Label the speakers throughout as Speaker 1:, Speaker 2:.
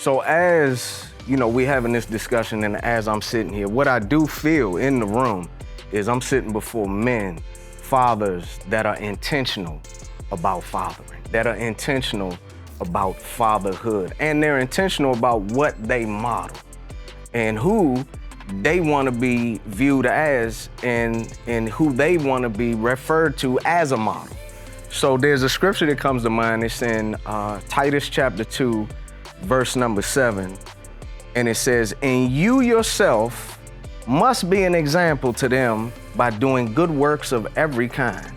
Speaker 1: So as, we having this discussion and as I'm sitting here, what I do feel in the room is I'm sitting before men, fathers that are intentional about fathering, that are intentional about fatherhood, and they're intentional about what they model and who they want to be viewed as and who they want to be referred to as a model. So there's a scripture that comes to mind. It's in Titus chapter 2, verse number 7. And it says, and you yourself must be an example to them by doing good works of every kind.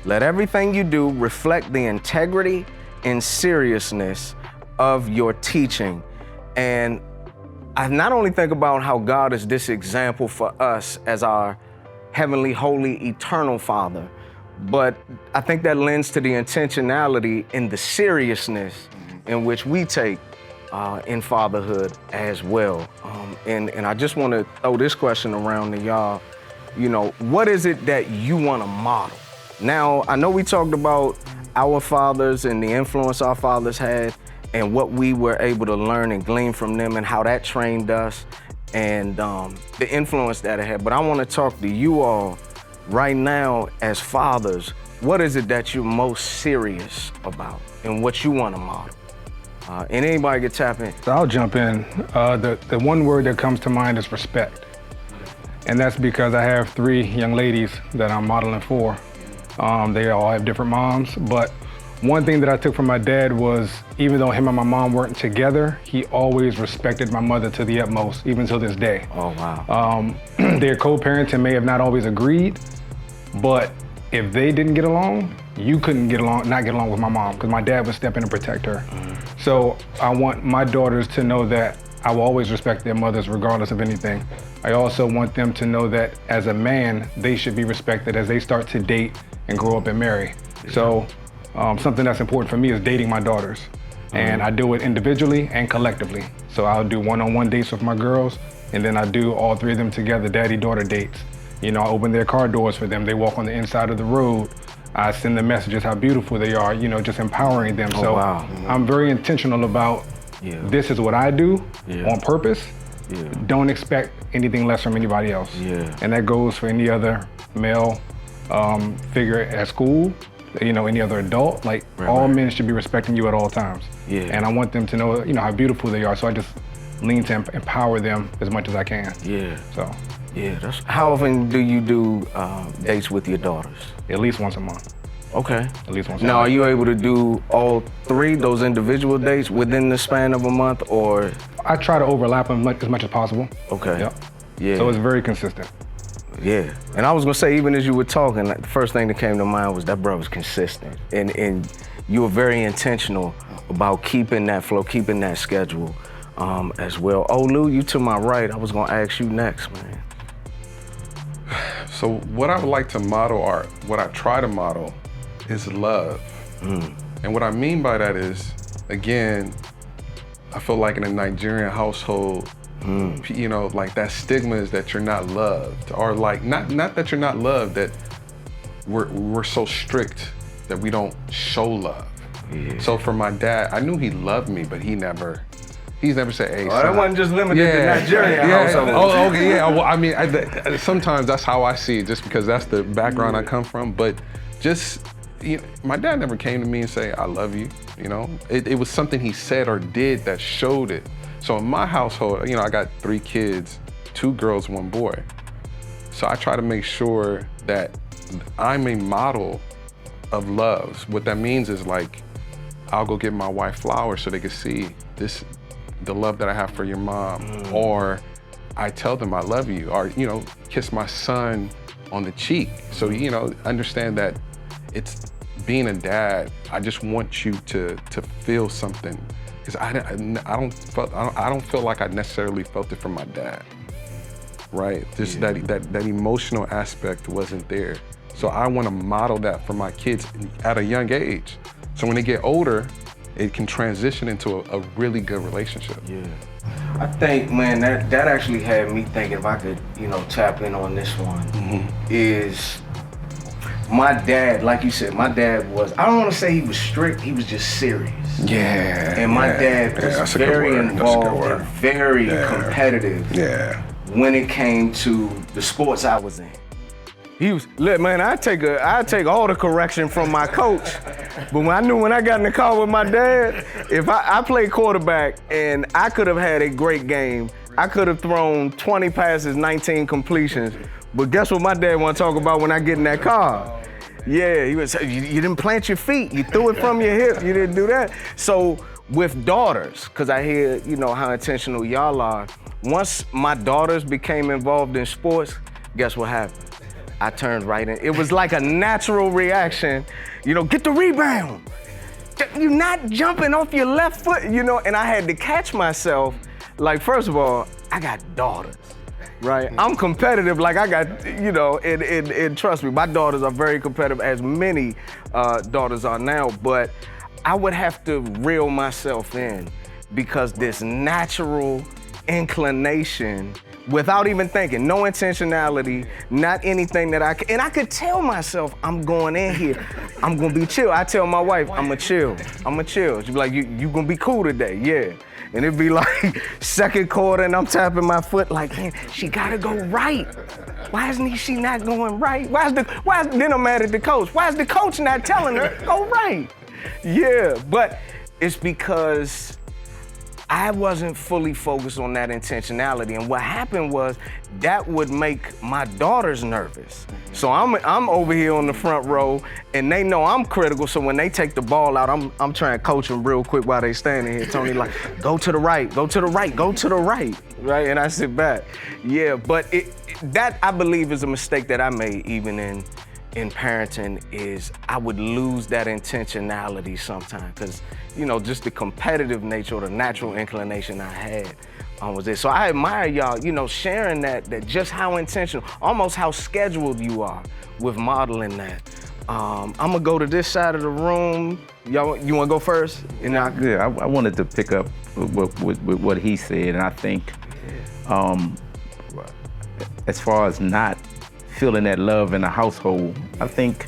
Speaker 1: Let everything you do reflect the integrity and seriousness of your teaching. And I not only think about how God is this example for us as our heavenly, holy, eternal Father, but I think that lends to the intentionality and the seriousness in which we take in fatherhood as well. And I just want to throw this question around to y'all. What is it that you want to model? Now, I know we talked about our fathers and the influence our fathers had and what we were able to learn and glean from them and how that trained us and the influence that it had. But I want to talk to you all right now as fathers. What is it that you're most serious about and what you want to model? And anybody can tap in.
Speaker 2: So I'll jump in. The one word that comes to mind is respect. And that's because I have 3 young ladies that I'm modeling for. They all have different moms, but one thing that I took from my dad was, even though him and my mom weren't together, he always respected my mother to the utmost, even to this day.
Speaker 1: Oh, wow.
Speaker 2: They're co-parents and may have not always agreed, but if they didn't get along, you couldn't not get along with my mom, because my dad would step in and protect her. So I want my daughters to know that I will always respect their mothers regardless of anything. I also want them to know that as a man, they should be respected as they start to date and grow up and marry. So something that's important for me is dating my daughters. And I do it individually and collectively. So I'll do one-on-one dates with my girls, and then I do all 3 of them together, daddy-daughter dates. I open their car doors for them. They walk on the inside of the road. I send them messages how beautiful they are, just empowering them.
Speaker 1: Oh,
Speaker 2: so
Speaker 1: wow.
Speaker 2: I'm very intentional about this is what I do on purpose. Don't expect anything less from anybody else. And that goes for any other male figure at school, any other adult. All men should be respecting you at all times. And I want them to know, how beautiful they are. So I just lean to empower them as much as I can. So.
Speaker 1: How often do you do dates with your daughters?
Speaker 2: At least once a month.
Speaker 1: Okay.
Speaker 2: At least once a month.
Speaker 1: Now, are you able to do all 3, those individual dates, within the span of a month, or?
Speaker 2: I try to overlap them as much as possible.
Speaker 1: Okay.
Speaker 2: Yep.
Speaker 1: Yeah.
Speaker 2: So it's very consistent.
Speaker 1: Yeah. And I was gonna say, even as you were talking, the first thing that came to mind was that brother's consistent. And you were very intentional about keeping that flow, keeping that schedule as well. Oh, Lou, you to my right. I was gonna ask you next, man.
Speaker 3: So what I would like to model, or what I try to model, is love. And what I mean by that is, again, I feel like in a Nigerian household, that stigma is that you're not loved, or not that you're not loved, that we're so strict that we don't show love. So for my dad, I knew he loved me, but he's never said, hey, son.
Speaker 1: That wasn't just limited to Nigerian household.
Speaker 3: Oh, okay, yeah. Well, I mean, sometimes that's how I see it, just because that's the background I come from. But just, my dad never came to me and say, I love you, It was something he said or did that showed it. So in my household, I got 3 kids, 2 girls, 1 boy. So I try to make sure that I'm a model of love. What that means is, I'll go get my wife flowers so they can see the love that I have for your mom, or I tell them I love you, or, kiss my son on the cheek. So, understand that it's being a dad, I just want you to feel something, because I don't feel like I necessarily felt it from my dad, right? Just that emotional aspect wasn't there. So I want to model that for my kids at a young age. So when they get older, it can transition into a really good relationship.
Speaker 1: I think, man, that actually had me thinking, if I could, tap in on this one, is my dad, like you said, my dad was, I don't want to say he was strict, he was just serious.
Speaker 3: Yeah.
Speaker 1: And my dad was very involved and very competitive when it came to the sports I was in. He was, look, man, I take all the correction from my coach, but when I got in the car with my dad, if I played quarterback and I could have had a great game, I could have thrown 20 passes, 19 completions, but guess what my dad want to talk about when I get in that car? Yeah, he would say, you didn't plant your feet, you threw it from your hip, you didn't do that. So with daughters, because I hear, how intentional y'all are, once my daughters became involved in sports, guess what happened? I turned right in. It was like a natural reaction, get the rebound. You're not jumping off your left foot, and I had to catch myself. Like, first of all, I got daughters, right? I'm competitive, like I got, and trust me, my daughters are very competitive, as many daughters are now, but I would have to reel myself in because this natural inclination, without even thinking, no intentionality, not anything that and I could tell myself, I'm going in here, I'm gonna be chill. I tell my wife, I'm gonna chill. She'd be like, you gonna be cool today, yeah. And it'd be like second quarter and I'm tapping my foot like, man, she gotta go right. Why isn't she not going right? Then I'm mad at the coach. Why is the coach not telling her, go right? Yeah, but it's because I wasn't fully focused on that intentionality, and what happened was that would make my daughters nervous. So I'm over here on the front row, and they know I'm critical. So when they take the ball out, I'm trying to coach them real quick while they standing here. Tony like, go to the right, go to the right, go to the right, right? And I sit back. Yeah, but that I believe is a mistake that I made even in parenting, is I would lose that intentionality sometimes because, just the competitive nature or the natural inclination I had was there. So I admire y'all, sharing that just how intentional, almost how scheduled you are with modeling that. I'm gonna go to this side of the room. Y'all, you wanna go first?
Speaker 4: I wanted to pick up with what he said, and I think as far as not feeling that love in the household, I think,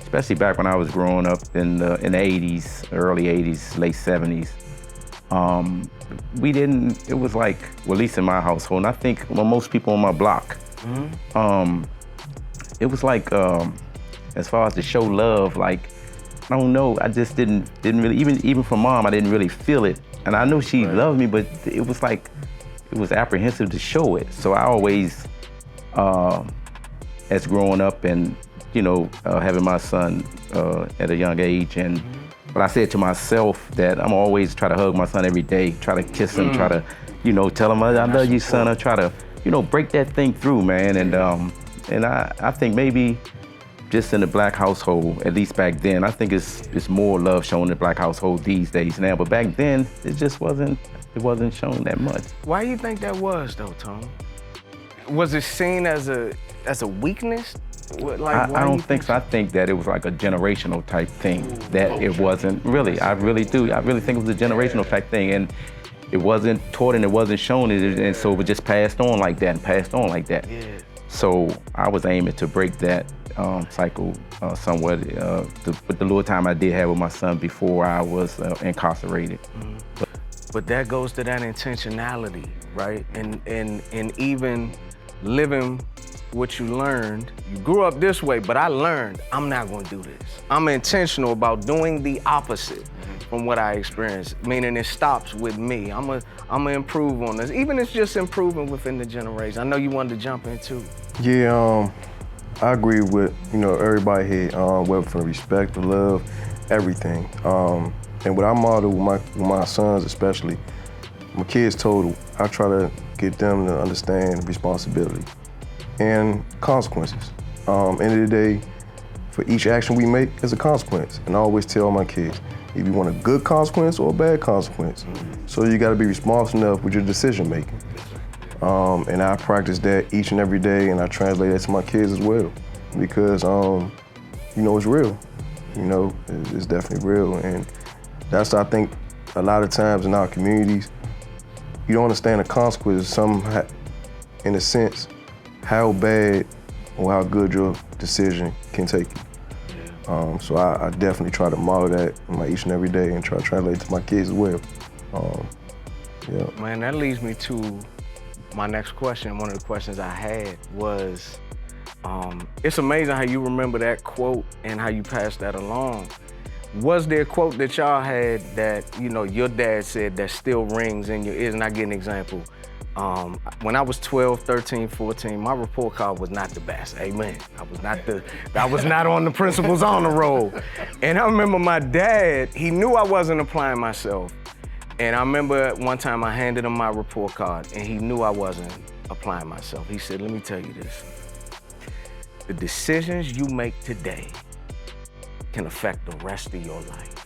Speaker 4: especially back when I was growing up in the 80s, early 80s, late 70s, it was like, well, at least in my household, and I think most people on my block, it was like, as far as to show love, like, I don't know, I just didn't really, even from mom, I didn't really feel it. And I know she loved me, but it was like, it was apprehensive to show it. So I always, as growing up and, having my son at a young age, but I said to myself that I'm always try to hug my son every day, try to kiss him, try to, tell him I love you, son. I try to, break that thing through, man. And I think maybe just in the black household, at least back then, I think it's more love shown in the black household these days now. But back then, it just wasn't shown that much.
Speaker 1: Why do you think that was, though, Tom? Was it seen as a weakness?
Speaker 4: I don't think so. I think that it was like a generational type thing, that it wasn't really. I really do. I really think it was a generational type thing, and it wasn't taught and it wasn't shown, and so it was just passed on like that and passed on like that. Yeah. So I was aiming to break that cycle somewhat with the little time I did have with my son before I was incarcerated.
Speaker 1: But that goes to that intentionality, right? And even living what you learned. You grew up this way, but I learned I'm not gonna do this. I'm intentional about doing the opposite from what I experienced, meaning it stops with me. I'm gonna improve on this. Even if it's just improving within the generation. I know you wanted to jump in too.
Speaker 5: Yeah, I agree with, everybody here, whether from respect, the love, everything. And what I model with my sons especially, my kids total, I try to get them to understand responsibility and consequences. End of the day, for each action we make, there's a consequence. And I always tell my kids, if you want a good consequence or a bad consequence, so you gotta be responsible enough with your decision making. And I practice that each and every day, and I translate that to my kids as well. Because, it's real. It's definitely real. And that's, I think, a lot of times in our communities, you don't understand the consequences, in a sense, how bad or how good your decision can take you. So I definitely try to model that each and every day and try to translate it to my kids as well. Yeah.
Speaker 1: Man, that leads me to my next question. One of the questions I had was, it's amazing how you remember that quote and how you passed that along. Was there a quote that y'all had that, you know, your dad said that still rings in your ears? And I get an example. When I was 12, 13, 14, my report card was not the best. Amen. I was not on the principal's honor roll. And I remember my dad, he knew I wasn't applying myself. And I remember one time I handed him my report card and he knew I wasn't applying myself. He said, let me tell you this. The decisions you make today can affect the rest of your life.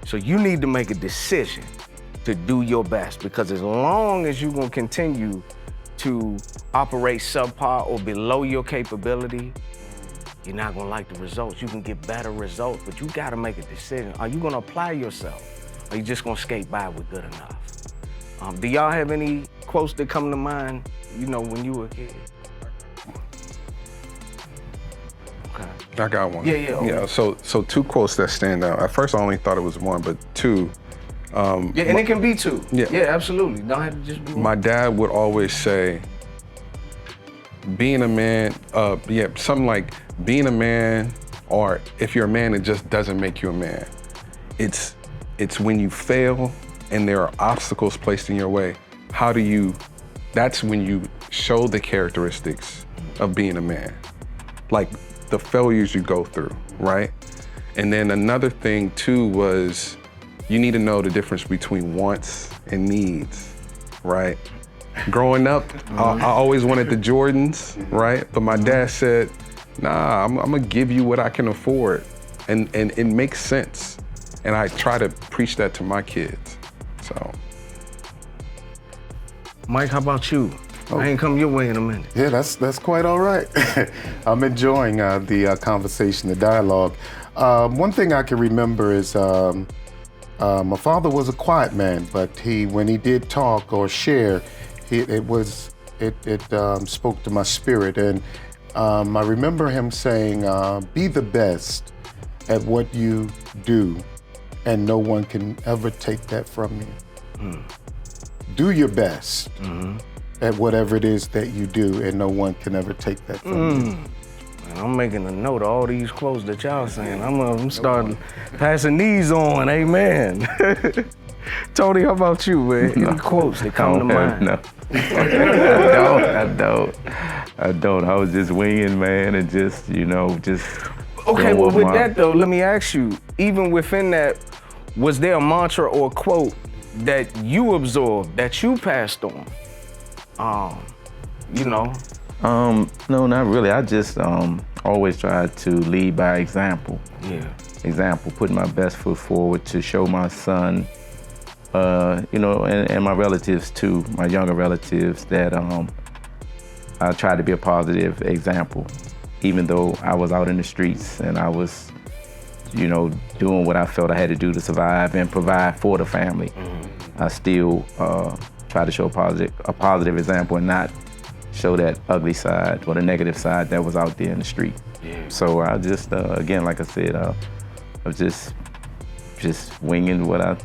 Speaker 1: So you need to make a decision to do your best, because as long as you're gonna continue to operate subpar or below your capability, you're not gonna like the results. You can get better results, but you gotta make a decision. Are you gonna apply yourself? Or are you just gonna skate by with good enough? Do y'all have any quotes that come to mind, you know, when you were a kid? Okay.
Speaker 3: I got one.
Speaker 1: Yeah, okay.
Speaker 3: Yeah, so two quotes that stand out. At first I only thought it was one, but two.
Speaker 1: And it can be two.
Speaker 3: Yeah.
Speaker 1: Yeah, absolutely. Don't have to just be one.
Speaker 3: My dad would always say, being a man, something like being a man, or if you're a man, it just doesn't make you a man. It's when you fail and there are obstacles placed in your way, that's when you show the characteristics of being a man. Like the failures you go through, right? And then another thing too was, you need to know the difference between wants and needs, right? Growing up, I always wanted the Jordans, right? But my dad said, nah, I'm gonna give you what I can afford. And it makes sense. And I try to preach that to my kids, so.
Speaker 1: Mike, how about you? I ain't come your way in a minute.
Speaker 6: Yeah, that's quite all right. I'm enjoying the conversation, the dialogue. One thing I can remember is my father was a quiet man, but when he did talk or share, it spoke to my spirit. And I remember him saying, be the best at what you do, and no one can ever take that from you. Do your best at whatever it is that you do, and no one can ever take that from you.
Speaker 1: Man, I'm making a note of all these quotes that y'all saying. I'm starting passing these on, amen. Tony, how about you, man? Any quotes that come to mind?
Speaker 4: No. I don't. I was just winging, man, and just,
Speaker 1: Okay, well, with that though, let me ask you, even within that, was there a mantra or a quote that you absorbed, that you passed on?
Speaker 4: No, not really. I just always tried to lead by example.
Speaker 1: Yeah.
Speaker 4: Example, putting my best foot forward to show my son, and my relatives too, my younger relatives, that I tried to be a positive example. Even though I was out in the streets and I was, doing what I felt I had to do to survive and provide for the family, I still try to show a positive example and not show that ugly side or the negative side that was out there in the street.
Speaker 1: Yeah.
Speaker 4: So I just, again, like I said, I was just winging what I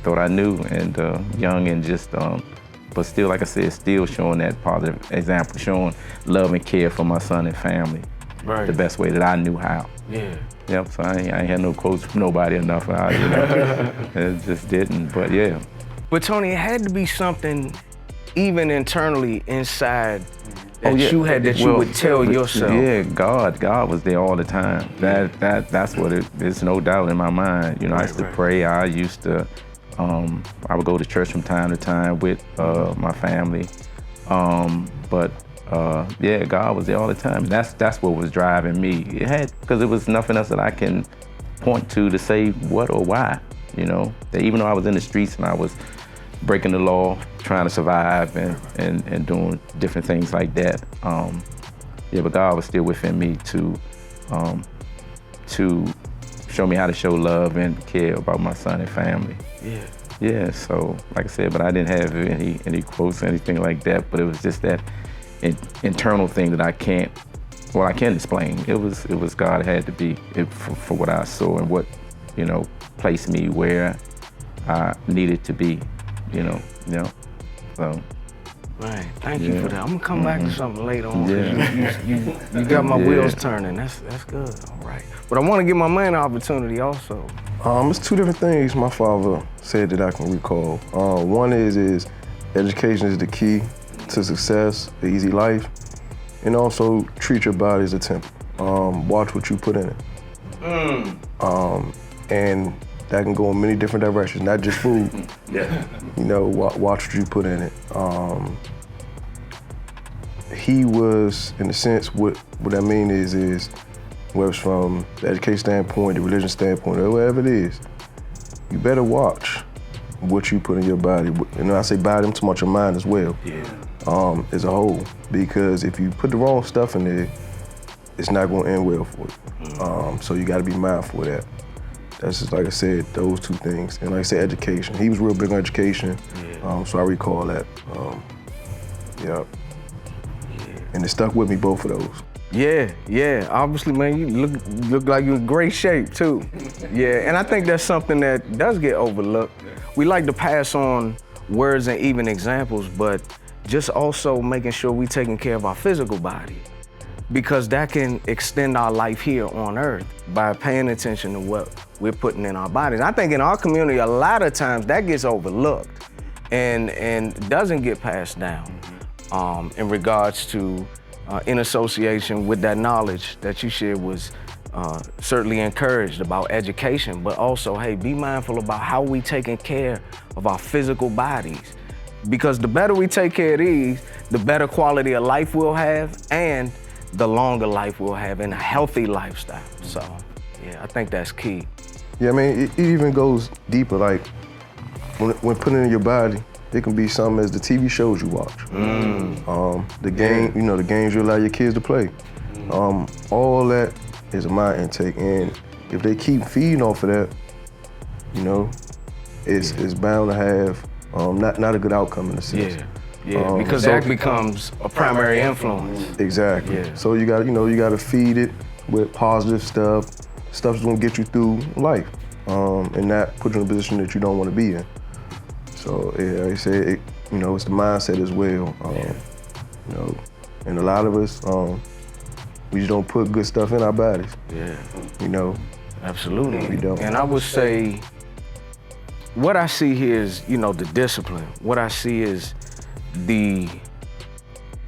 Speaker 4: thought I knew, and young, and just, but still, like I said, still showing that positive example, showing love and care for my son and family,
Speaker 1: Right.
Speaker 4: the best way that I knew how.
Speaker 1: Yeah.
Speaker 4: Yep, so I ain't had no quotes from nobody enough. It just didn't, but yeah.
Speaker 1: But Tony, it had to be something even internally inside that you had, that you would tell yourself.
Speaker 4: Yeah, God was there all the time. That's what there's no doubt in my mind. I used to pray. I used to, I would go to church from time to time with my family. But God was there all the time. That's what was driving me. Because it was nothing else that I can point to say what or why. That even though I was in the streets and I was breaking the law, trying to survive and doing different things like that. But God was still within me to show me how to show love and care about my son and family.
Speaker 1: Yeah.
Speaker 4: Yeah, so like I said, but I didn't have any quotes or anything like that, but it was just that internal thing that I can't explain. It was God had to be for what I saw and what, placed me where I needed to be, so.
Speaker 1: Right, thank you for that. I'm gonna come back to something later on.
Speaker 4: Yeah.
Speaker 1: You got my wheels turning. That's good. All right, but I want to give my man an opportunity also.
Speaker 5: It's two different things my father said that I can recall. One is education is the key to success, the easy life, and also treat your body as a temple. Watch what you put in it. And that can go in many different directions, not just food. Watch what you put in it. He was, in a sense, what I mean is whether it's from the education standpoint, the religion standpoint, or whatever it is, you better watch what you put in your body. And when I say body, I'm talking about your mind as well, as a whole. Because if you put the wrong stuff in there, it's not gonna end well for you. So you gotta be mindful of that. That's just, like I said, those two things. And like I said, education. He was real big on education, so I recall that. And it stuck with me, both of those.
Speaker 1: Yeah. Obviously, man, you look like you're in great shape too. And I think that's something that does get overlooked. We like to pass on words and even examples, but just also making sure we're taking care of our physical body, because that can extend our life here on earth by paying attention to what we're putting in our bodies. I think in our community, a lot of times that gets overlooked and doesn't get passed down in regards to in association with that knowledge that you shared was certainly encouraged about education, but also, hey, be mindful about how we taking care of our physical bodies. Because the better we take care of these, the better quality of life we'll have and the longer life we'll have in a healthy lifestyle. So, I think that's key.
Speaker 5: Yeah, I mean, it even goes deeper. Like, when putting in your body, it can be something as the TV shows you watch. The game, the games you allow your kids to play. All that is a mind intake. And if they keep feeding off of that, it's bound to have not a good outcome in a sense.
Speaker 1: Because that becomes a primary influence.
Speaker 5: Exactly. So you got to feed it with positive stuff that's gonna get you through life, and not put you in a position that you don't want to be in. So like I said, it's the mindset as well. And a lot of us, we just don't put good stuff in our bodies.
Speaker 1: Absolutely.
Speaker 5: We don't.
Speaker 1: And I would say, what I see here is, the discipline. What I see is the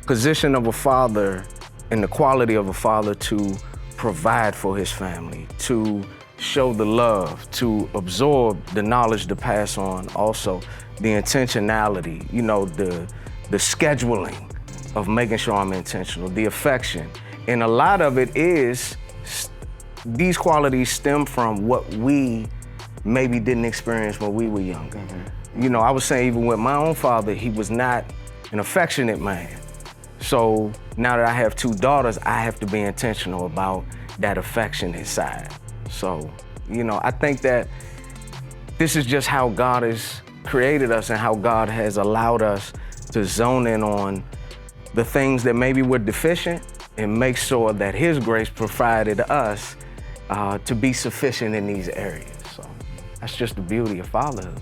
Speaker 1: position of a father and the quality of a father to provide for his family, to show the love, to absorb the knowledge to pass on, also the intentionality, the scheduling of making sure I'm intentional, the affection. And a lot of it is, these qualities stem from what we maybe didn't experience when we were younger. I was saying, even with my own father, he was not an affectionate man. So now that I have two daughters, I have to be intentional about that affectionate side. So, I think that this is just how God has created us and how God has allowed us to zone in on the things that maybe we're deficient and make sure that His grace provided us to be sufficient in these areas. So that's just the beauty of fatherhood.